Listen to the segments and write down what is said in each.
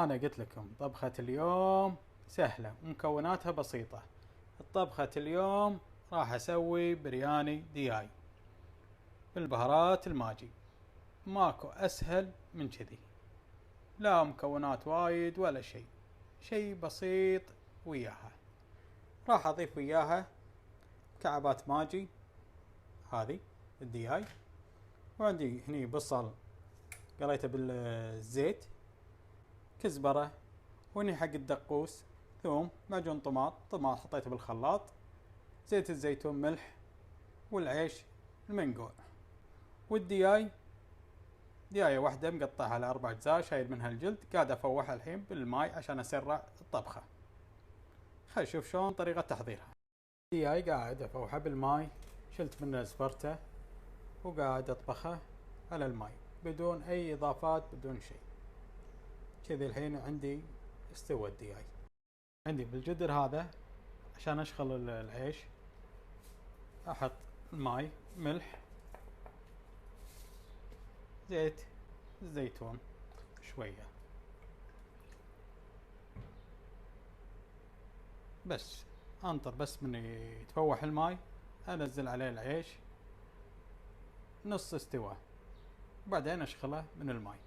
أنا قلت لكم طبخة اليوم سهلة ومكوناتها بسيطة. الطبخة اليوم راح أسوي برياني دياي بالبهارات الماجي. ماكو أسهل من كذي، لا مكونات وايد ولا شي بسيط وياها. راح أضيف وياها كعبات ماجي هذه الدياي، وعندي هني بصل قليته بالزيت، كزبرة، وهني حق الدقوس ثوم، معجون طماط حطيته بالخلاط، زيت الزيتون، ملح، والعيش المنقوع، والدياي دياية واحدة مقطعها على 4 أجزاء، شايل منها الجلد. قاعد أفوحها الحين بالماي عشان أسرع الطبخة. خل نشوف شلون طريقة تحضيرها. الدياي قاعد أفوحها بالماي، شلت منه زفرته وقاعد أطبخها على الماي بدون أي إضافات، بدون شيء. كذي الحين عندي استوى الدياي. عندي بالجدر هذا عشان أشغل العيش أحط ماي، ملح، زيت الزيتون شوية بس. انطر بس من يتفوح الماي، انزل عليه العيش نص استوى، وبعدين اشخله من الماي.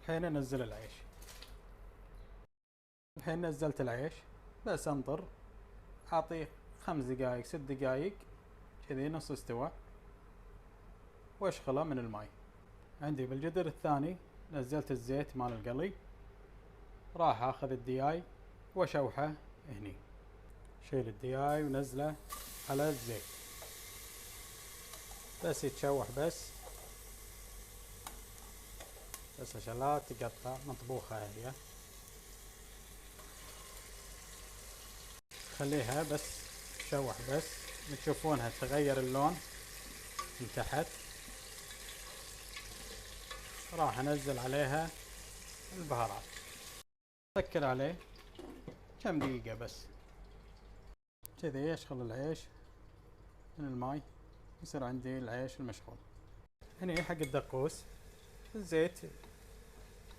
الحين انزل العيش. الحين نزلت العيش، بس انطر اعطيه 5 دقايق 6 دقايق كذي نص استوى، واشخله من الماي. عندي بالجدر الثاني نزلت الزيت مال القلي، راح اخذ الدياي واشوحه هني. شيل الدياي ونزله على الزيت، بس يتشوح بس عشان لا تقطع، مطبوخة هي. خليها بس تشوح بس، تشوفونها تغير اللون من تحت. راح انزل عليها البهارات، سكر عليه كم دقيقة بس كذي. اشغل العيش من الماي، يصير عندي العيش المشغول. هني حق الدقوس الزيت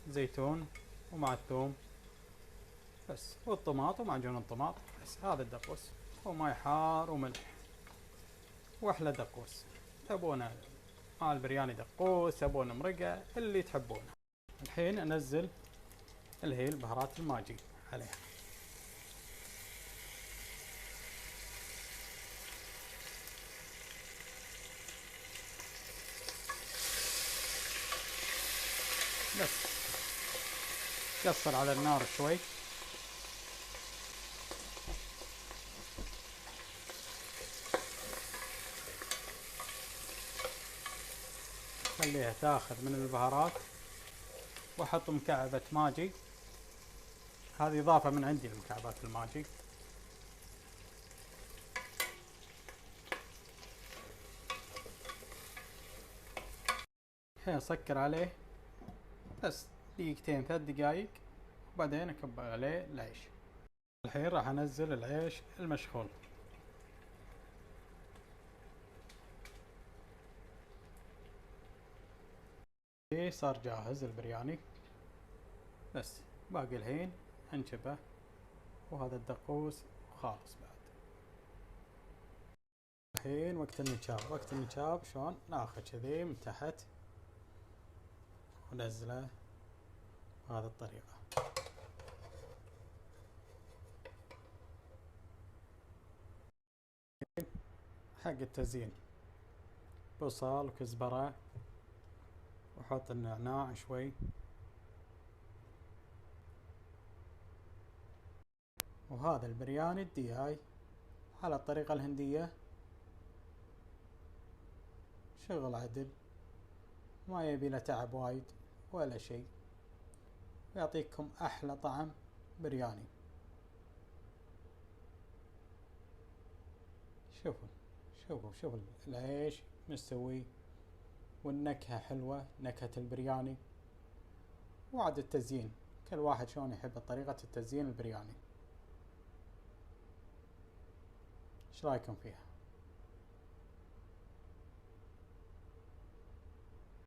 زيتون ومع الثوم بس، والطماط ومعجون الطماط بس. هذا الدقوس، وماي حار وملح، واحلى دقوس. تبونه مع البرياني دقوس، تبونه مرقة، اللي تحبونه. الحين انزل اللي هي البهارات الماجي عليها. بس قصر على النار شوي، خليها تاخذ من البهارات، واحط مكعبة ماجي. هذه اضافة من عندي لمكعبات الماجي. الحين اسكر عليه بس دقيقتين 3 دقايق، وبعدين اكب عليه العيش. الحين راح انزل العيش المشخول. صار جاهز البرياني، بس باقي الحين انشبه، وهذا الدقوس خالص بعد. الحين وقت النشاب شلون ناخذ كذي من تحت ونزله بهذه الطريقة. حق التزيين بصل وكزبرة، وحط النعناع شوي، وهذا البرياني الدياي على الطريقة الهندية. شغل عدل، ما يبي له تعب وايد ولا شيء، يعطيكم أحلى طعم برياني. شوفوا العيش مستوي، والنكهة حلوة، نكهة البرياني. وعد التزيين، كل واحد شلون يحب طريقة التزيين البرياني. ايش رايكم فيها؟